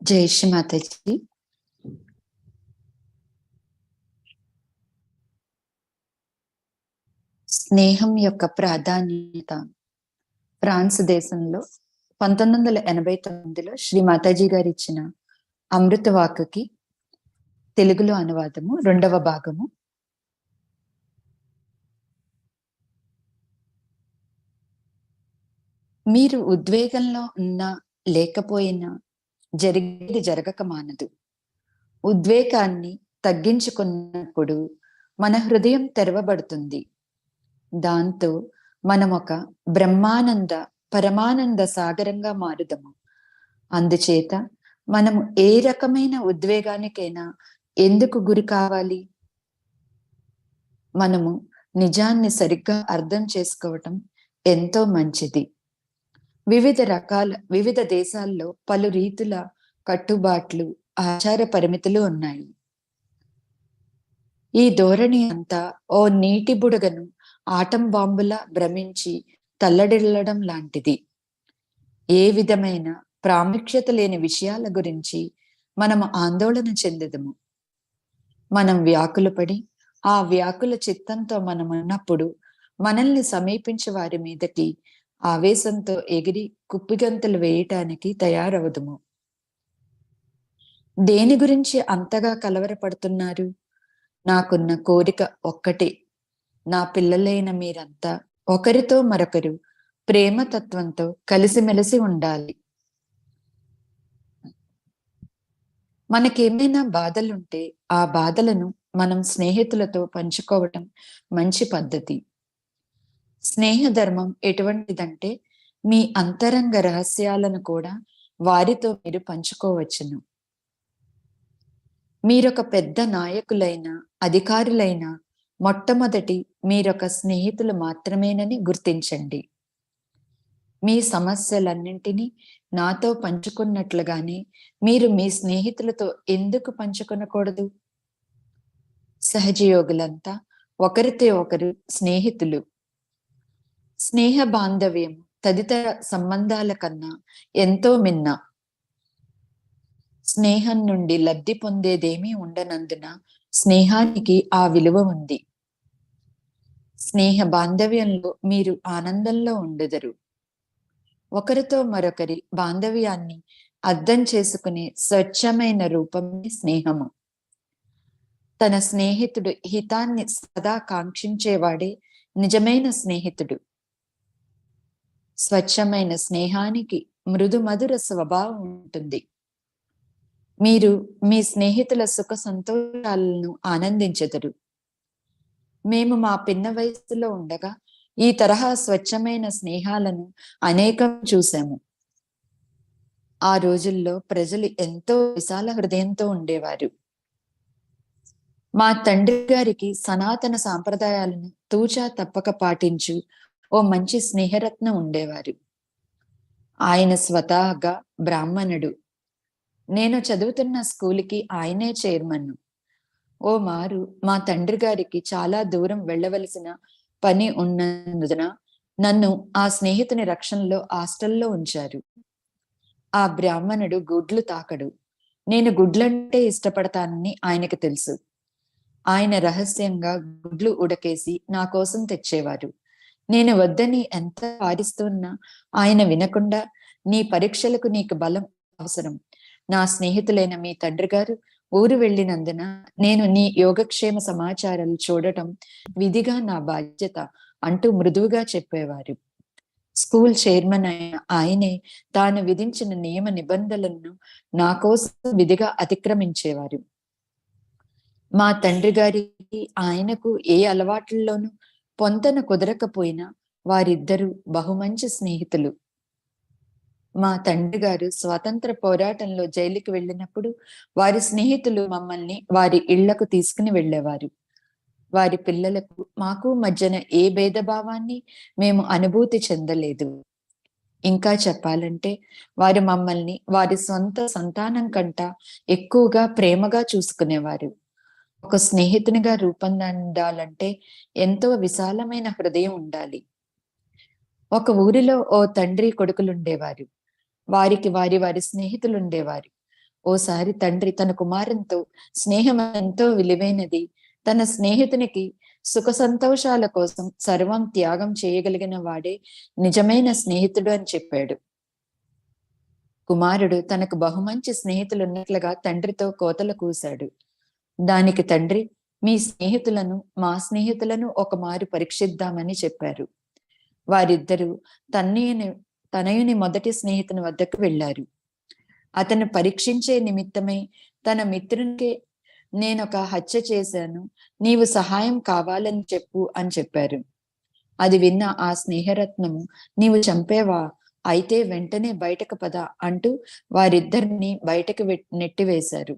జై శ్రీ మాతాజీ. స్నేహం యొక్క ప్రాధాన్యత. ఫ్రాన్స్ దేశంలో 1989లో శ్రీ మాతాజీ గారు ఇచ్చిన అమృత వాక్కుకి తెలుగులో అనువాదము 2వ భాగము. మీరు ఉద్వేగంలో ఉన్నా లేకపోయినా జరిగేది జరగక మానదు. ఉద్వేగాన్ని తగ్గించుకున్నప్పుడు మన హృదయం తెరవబడుతుంది. దాంతో మనం ఒక బ్రహ్మానంద పరమానంద సాగరంగా మారుదము. అందుచేత మనము ఏ రకమైన ఉద్వేగానికైనా ఎందుకు గురి కావాలి? మనము నిజాన్ని సరిగ్గా అర్థం చేసుకోవటం ఎంతో మంచిది. వివిధ దేశాల్లో పలు రీతుల కట్టుబాట్లు, ఆచార పరిమితులు ఉన్నాయి. ఈ ధోరణి అంతా ఓ నీటి బుడగను ఆటం బాంబులా భ్రమించి తల్లడిల్లడం లాంటిది. ఏ విధమైన ప్రాముఖ్యత లేని విషయాల గురించి మనము ఆందోళన చెందదము. మనం వ్యాకులపడి ఆ వ్యాకుల చిత్తంతో మనం ఉన్నప్పుడు మనల్ని సమీపించే వారి మీదకి ఆవేశంతో ఎగిరి కుప్పిగంతులు వేయటానికి తయారవదుము. దేని గురించి అంతగా కలవరపడుతున్నారు? నాకున్న కోరిక ఒక్కటే, నా పిల్లలైన మీరంతా ఒకరితో మరొకరు ప్రేమతత్వంతో కలిసిమెలిసి ఉండాలి. మనకేమైనా బాధలుంటే ఆ బాధలను మనం స్నేహితులతో పంచుకోవటం మంచి పద్ధతి. స్నేహ ధర్మం ఎటువంటిదంటే మీ అంతరంగ రహస్యాలను కూడా వారితో మీరు పంచుకోవచ్చును. మీరొక పెద్ద నాయకులైన, అధికారులైన మొట్టమొదటి మీరొక స్నేహితులు మాత్రమేనని గుర్తించండి. మీ సమస్యలన్నింటినీ నాతో పంచుకున్నట్లుగానే మీరు మీ స్నేహితులతో ఎందుకు పంచుకొనకూడదు? సహజయోగులంతా ఒకరితో ఒకరు స్నేహితులు. స్నేహ బాంధవ్యం తదితర సంబంధాల కన్నా ఎంతో మిన్న. స్నేహం నుండి లబ్ధి పొందేదేమీ ఉండనందున స్నేహానికి ఆ విలువ ఉంది. స్నేహ బాంధవ్యంలో మీరు ఆనందంలో ఉండెదరు. ఒకరితో మరొకరి బాంధవ్యాన్ని అర్థం చేసుకునే స్వచ్ఛమైన రూపమే స్నేహము. తన స్నేహితుడు హితాన్ని సదా కాంక్షించేవాడే నిజమైన స్నేహితుడు. స్వచ్ఛమైన స్నేహానికి మృదు మధుర స్వభావం ఉంటుంది. మీరు మీ స్నేహితుల సుఖ సంతోషాలను ఆనందించెదరు. మేము మా పిన్న వయసులో ఉండగా ఈ తరహా స్వచ్ఛమైన స్నేహాలను అనేకం చూశాము. ఆ రోజుల్లో ప్రజలు ఎంతో విశాల హృదయంతో ఉండేవారు. మా తండ్రి గారికి సనాతన సాంప్రదాయాలను తూచా తప్పక పాటించు ఓ మంచి స్నేహరత్నం ఉండేవారు. ఆయన స్వతహాగా బ్రాహ్మణుడు. నేను చదువుతున్న స్కూల్కి ఆయనే చైర్మన్. ఓ మారు మా తండ్రి గారికి చాలా దూరం వెళ్ళవలసిన పని ఉన్నందున నన్ను ఆ స్నేహితుని రక్షణలో హాస్టల్లో ఉంచారు. ఆ బ్రాహ్మణుడు గుడ్లు తాకడు. నేను గుడ్లంటే ఇష్టపడతానని ఆయనకు తెలుసు. ఆయన రహస్యంగా గుడ్లు ఉడకేసి నా కోసం తెచ్చేవారు. నేను వద్దని ఎంత వారిస్తున్నా ఆయన వినకుండా, నీ పరీక్షలకు నీకు బలం అవసరం. నా స్నేహితులైన మీ తండ్రి గారు ఊరు వెళ్ళినందున నేను నీ యోగక్షేమ సమాచారాలు చూడటం విధిగా నా బాధ్యత అంటూ మృదువుగా చెప్పేవారు. స్కూల్ చైర్మన్ అయిన ఆయనే తాను విధించిన నియమ నిబంధనలను నా కోసం విధిగా అతిక్రమించేవారు. మా తండ్రి గారికి ఆయనకు ఏ అలవాట్లలోనూ పొంతన కుదరకపోయినా వారిద్దరూ బహుమంచి స్నేహితులు. మా తండ్రి గారు స్వాతంత్ర పోరాటంలో జైలుకి వెళ్ళినప్పుడు వారి స్నేహితులు మమ్మల్ని వారి ఇళ్లకు తీసుకుని వెళ్ళేవారు. వారి పిల్లలకు మాకు మధ్యన ఏ భేదభావాన్ని మేము అనుభూతి చెందలేదు. ఇంకా చెప్పాలంటే వారు మమ్మల్ని వారి సొంత సంతానం కంట ఎక్కువగా ప్రేమగా చూసుకునేవారు. ఒక స్నేహితునిగా రూపొందాలంటే ఎంతో విశాలమైన హృదయం ఉండాలి. ఒక ఊరిలో ఓ తండ్రి కొడుకులుండేవారు. వారికి వారి వారి స్నేహితులుండేవారు. ఓసారి తండ్రి తన కుమారునితో స్నేహం ఎంతో విలువైనది, తన స్నేహితునికి సుఖ సంతోషాల కోసం సర్వం త్యాగం చేయగలిగిన వాడే నిజమైన స్నేహితుడు అని చెప్పాడు. కుమారుడు తనకు బహుమంచి స్నేహితులున్నట్లుగా తండ్రితో కోతలు కూశాడు. దానికి తండ్రి, మీ స్నేహితులను మా స్నేహితులను ఒక మారు పరీక్షిద్దామని చెప్పారు. వారిద్దరూ తనయుని మొదటి స్నేహితుని వద్దకు వెళ్లారు. అతను పరీక్షించే నిమిత్తమై తన మిత్రునికి, నేనొక హత్య చేశాను, నీవు సహాయం కావాలని చెప్పు అని చెప్పారు. అది విన్న ఆ స్నేహరత్నము, నీవు చంపేవా? అయితే వెంటనే బయటకు పద అంటూ వారిద్దరిని బయటకు నెట్టివేశారు.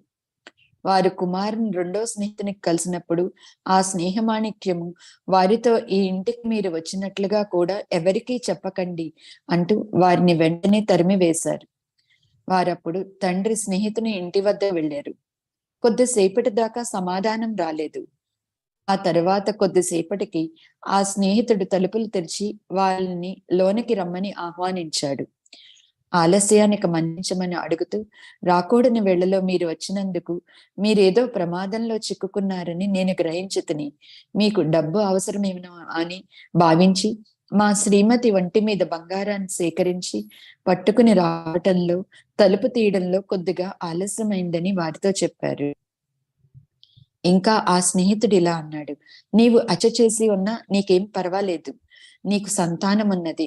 వారు కుమారుని రెండో స్నేహితునికి కలిసినప్పుడు ఆ స్నేహమాణిక్యము, వారితో ఈ ఇంటికి మీరు వచ్చినట్లుగా కూడా ఎవరికీ చెప్పకండి అంటూ వారిని వెంటనే తరిమివేశారు. వారప్పుడు తండ్రి స్నేహితుని ఇంటి వద్ద వెళ్ళారు. కొద్దిసేపటి దాకా సమాధానం రాలేదు. ఆ తరువాత కొద్దిసేపటికి ఆ స్నేహితుడు తలుపులు తెరిచి వాళ్ళని లోనికి రమ్మని ఆహ్వానించాడు. ఆలస్యానికి మన్నించమని అడుగుతూ, రాకూడని వేళలో మీరు వచ్చినందుకు, మీరేదో ప్రమాదంలో చిక్కుకున్నారని నేను గ్రహించితిని. మీకు డబ్బు అవసరమేమో అని భావించి మా శ్రీమతి ఒంటి మీద బంగారాన్ని సేకరించి పట్టుకుని రావటంలో, తలుపు తీయడంలో కొద్దిగా ఆలస్యమైందని వారితో చెప్పారు. ఇంకా ఆ స్నేహితుడు ఇలా అన్నాడు, నీవు హత్య చేసి ఉన్నా నీకేం పర్వాలేదు, నీకు సంతానం ఉన్నది,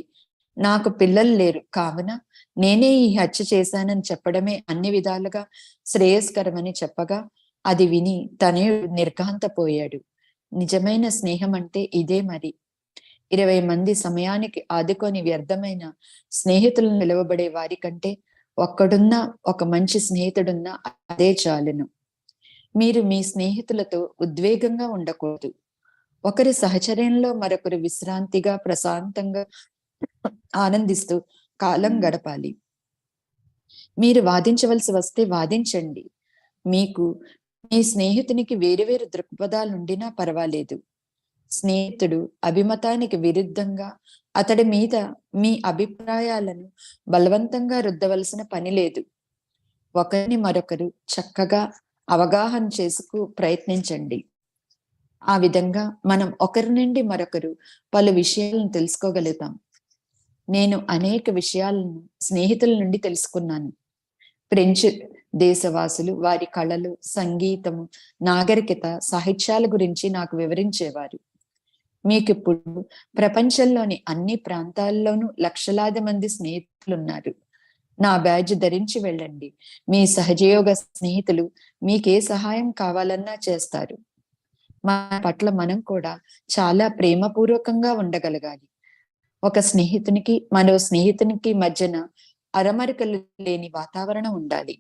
నాకు పిల్లలు లేరు, కావున నేనే ఈ హత్య చేశానని చెప్పడమే అన్ని విధాలుగా శ్రేయస్కరమని చెప్పగా, అది విని తనయుడు నిర్ఘాంతపోయాడు. నిజమైన స్నేహం అంటే ఇదే మరి. 20 మంది సమయానికి ఆదుకొని వ్యర్థమైన స్నేహితులు నిలవబడే వారి కంటే ఒక్కడున్నా, ఒక మంచి స్నేహితుడున్నా అదే చాలును. మీరు మీ స్నేహితులతో ఉద్వేగంగా ఉండకూడదు. ఒకరి సహచర్యంలో మరొకరు విశ్రాంతిగా, ప్రశాంతంగా ఆనందిస్తూ కాలం గడపాలి. మీరు వాదించవలసి వస్తే వాదించండి. మీకు మీ స్నేహితునికి వేరువేరు దృక్పథాలుండినా పర్వాలేదు. స్నేహితుడు అభిమతానికి విరుద్ధంగా అతడి మీద మీ అభిప్రాయాలను బలవంతంగా రుద్దవలసిన పని లేదు. ఒకరిని మరొకరు చక్కగా అవగాహన చేసుకు ప్రయత్నించండి. ఆ విధంగా మనం ఒకరి నుండి మరొకరు పలు విషయాలను తెలుసుకోగలుగుతాం. నేను అనేక విషయాలను స్నేహితుల నుండి తెలుసుకున్నాను. ఫ్రెంచ్ దేశవాసులు వారి కళలు, సంగీతము, నాగరికత, సాహిత్యాల గురించి నాకు వివరించేవారు. మీకిప్పుడు ప్రపంచంలోని అన్ని ప్రాంతాల్లోనూ లక్షలాది మంది స్నేహితులున్నారు. నా బ్యాడ్జ్ ధరించి వెళ్ళండి. మీ సహజయోగ స్నేహితులు మీకే సహాయం కావాలన్నా చేస్తారు. మన పట్ల మనం కూడా చాలా ప్రేమపూర్వకంగా ఉండగలగాలి. ఒక స్నేహితునికి మరో స్నేహితునికి మధ్యన అరమరికలు లేని వాతావరణం ఉండాలి.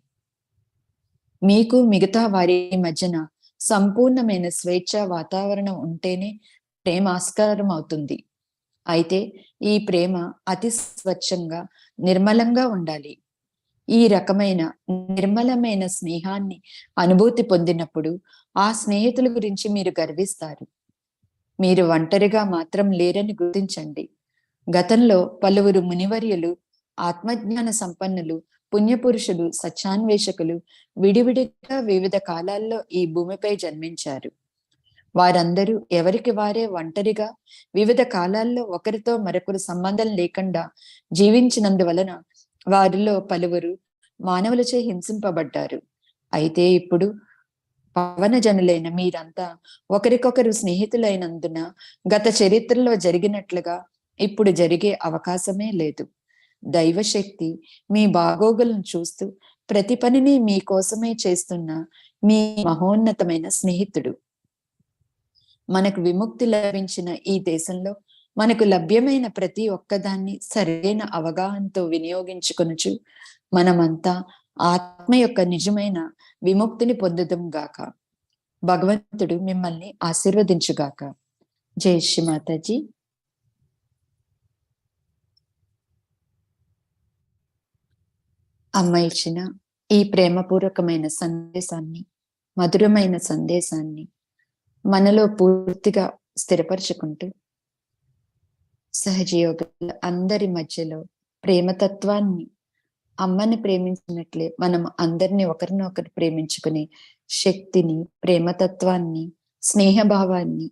మీకు మిగతా వారి మధ్యన సంపూర్ణమైన స్వేచ్ఛ వాతావరణం ఉంటేనే ప్రేమ ఆస్కారం అవుతుంది. అయితే ఈ ప్రేమ అతి స్వచ్ఛంగా, నిర్మలంగా ఉండాలి. ఈ రకమైన నిర్మలమైన స్నేహాన్ని అనుభూతి పొందినప్పుడు ఆ స్నేహితుల గురించి మీరు గర్విస్తారు. మీరు ఒంటరిగా మాత్రం లేరని గుర్తించండి. గతంలో పలువురు మునివర్యులు, ఆత్మజ్ఞాన సంపన్నులు, పుణ్యపురుషులు, సత్యాన్వేషకులు విడివిడిగా వివిధ కాలాల్లో ఈ భూమిపై జన్మించారు. వారందరూ ఎవరికి వారే ఒంటరిగా వివిధ కాలాల్లో ఒకరితో మరొకరు సంబంధం లేకుండా జీవించినందువలన వారిలో పలువురు మానవులచే హింసింపబడ్డారు. అయితే ఇప్పుడు పవనజనులైన మీరంతా ఒకరికొకరు స్నేహితులైనందున గత చరిత్రలో జరిగినట్లుగా ఇప్పుడు జరిగే అవకాశమే లేదు. దైవశక్తి మీ బాగోగులను చూస్తూ ప్రతి పనిని మీకోసమే చేస్తున్న మీ మహోన్నతమైన స్నేహితుడు. మనకు విముక్తి లభించిన ఈ దేశంలో మనకు లభ్యమైన ప్రతి ఒక్కదాన్ని సరైన అవగాహనతో వినియోగించుకొనుచు మనమంతా ఆత్మ యొక్క నిజమైన విముక్తిని పొందుదాం గాక. భగవంతుడు మిమ్మల్ని ఆశీర్వదించుగాక. జై శ్రీ మాతాజీ. అమ్మ ఇచ్చిన ఈ ప్రేమపూర్వకమైన సందేశాన్ని, మధురమైన సందేశాన్ని మనలో పూర్తిగా స్థిరపరచుకుంటూ సహజయోగుల అందరి మధ్యలో ప్రేమతత్వాన్ని అమ్మని ప్రేమించినట్లే మనం అందరినీ ఒకరినొకరు ప్రేమించుకుని శక్తిని, ప్రేమతత్వాన్ని, స్నేహభావాన్ని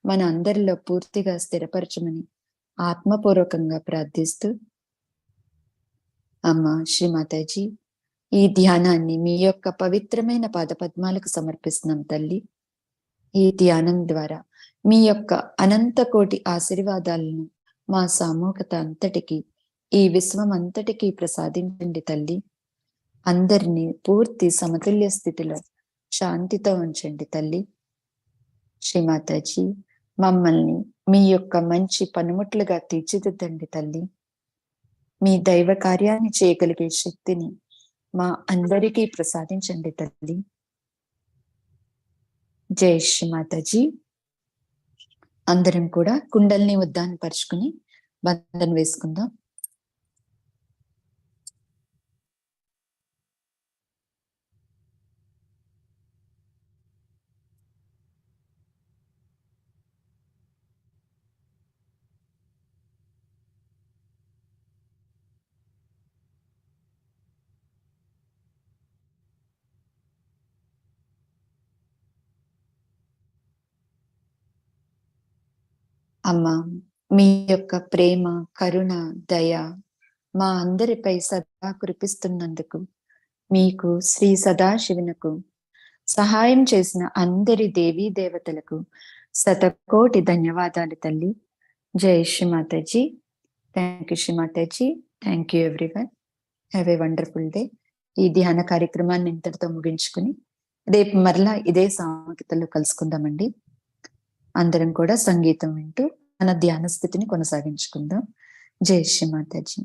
మన అందరిలో పూర్తిగా స్థిరపరచమని ఆత్మపూర్వకంగా ప్రార్థిస్తూ, అమ్మ శ్రీమాతాజీ, ఈ ధ్యానాన్ని మీ యొక్క పవిత్రమైన పాదపద్మాలకు సమర్పిస్తున్నాం తల్లి. ఈ ధ్యానం ద్వారా మీ యొక్క అనంత కోటి ఆశీర్వాదాలను మా సామూహికత అంతటికి, ఈ విశ్వం అంతటికీ ప్రసాదించండి తల్లి. అందరినీ పూర్తి సమతుల్య స్థితిలో శాంతితో ఉంచండి తల్లి. శ్రీమాతాజీ, మమ్మల్ని మీ యొక్క మంచి పనిముట్లుగా తీర్చిదిద్దండి తల్లి. మీ దైవ కార్యాన్ని చేయగలిగే శక్తిని మా అందరికీ ప్రసాదించండి తల్లి. జై శ్రీమాతాజీ. అందరం కూడా కుండల్ని ఉద్దానపరుచుకుని బంధన వేసుకుందాం. అమ్మ, మీ యొక్క ప్రేమ, కరుణ, దయ మా అందరిపై సదా కురిపిస్తున్నందుకు మీకు, శ్రీ సదాశివునకు, సహాయం చేసిన అందరి దేవీ దేవతలకు శతకోటి ధన్యవాదాలు తల్లి. జై Shri Mataji. Thank you Shri Mataji. Thank you everyone. Have a wonderful day. ఈ ధ్యాన కార్యక్రమాన్ని ఇంతటితో ముగించుకుని రేపు మరలా ఇదే సామూహికతలో కలుసుకుందామండి. అందరం కూడా సంగీతం వింటూ మన ధ్యాన స్థితిని కొనసాగించుకుందాం. జై శ్రీ మాతాజీ.